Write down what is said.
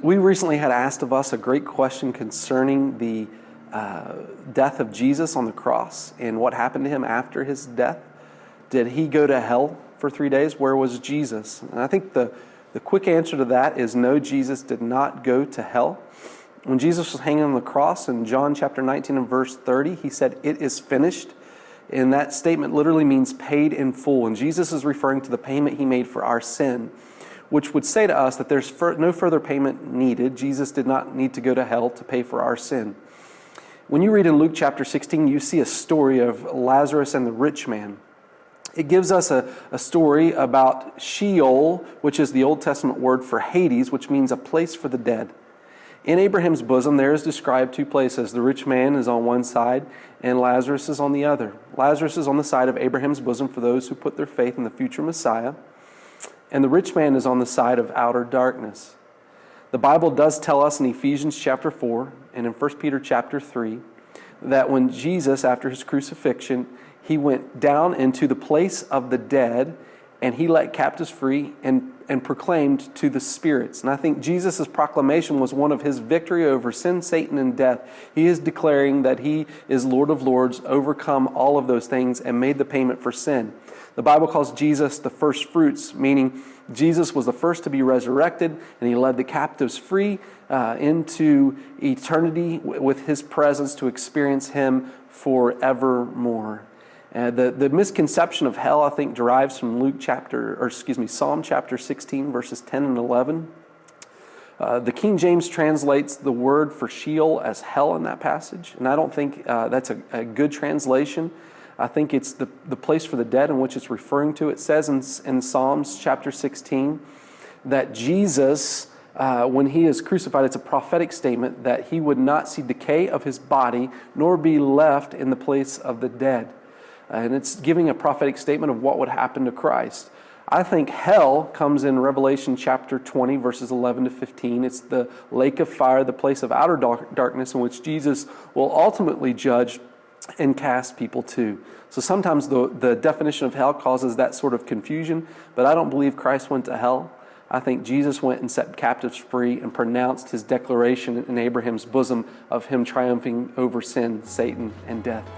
We recently had asked of us a great question concerning the death of Jesus on the cross and what happened to him after his death. Did he go to hell for 3 days? Where was Jesus? And I think the quick answer to that is no, Jesus did not go to hell. When Jesus was hanging on the cross in John chapter 19 and verse 30, he said, "It is finished." And that statement literally means paid in full. And Jesus is referring to the payment he made for our sin, which would say to us that there's no further payment needed. Jesus did not need to go to hell to pay for our sin. When you read in Luke chapter 16, you see a story of Lazarus and the rich man. It gives us a story about Sheol, which is the Old Testament word for Hades, which means a place for the dead. In Abraham's bosom, there is described two places. The rich man is on one side, and Lazarus is on the other. Lazarus is on the side of Abraham's bosom for those who put their faith in the future Messiah, and the rich man is on the side of outer darkness. The Bible does tell us in Ephesians chapter 4 and in 1 Peter chapter 3 that when Jesus, after his crucifixion, he went down into the place of the dead, and he let captives free and proclaimed to the spirits. And I think Jesus' proclamation was one of his victory over sin, Satan, and death. He is declaring that he is Lord of Lords, overcome all of those things, and made the payment for sin. The Bible calls Jesus the first fruits, meaning Jesus was the first to be resurrected, and he led the captives free into eternity with his presence to experience him forevermore. The misconception of hell, I think, derives from Psalm chapter 16, verses 10 and 11. The King James translates the word for Sheol as hell in that passage, and I don't think that's a good translation. I think it's the place for the dead in which it's referring to. It says in Psalms chapter 16 that Jesus, when he is crucified, it's a prophetic statement that he would not see decay of his body, nor be left in the place of the dead. And it's giving a prophetic statement of what would happen to Christ. I think hell comes in Revelation chapter 20, verses 11 to 15. It's the lake of fire, the place of outer darkness in which Jesus will ultimately judge and cast people to. So sometimes the definition of hell causes that sort of confusion, but I don't believe Christ went to hell. I think Jesus went and set captives free and pronounced his declaration in Abraham's bosom of him triumphing over sin, Satan, and death.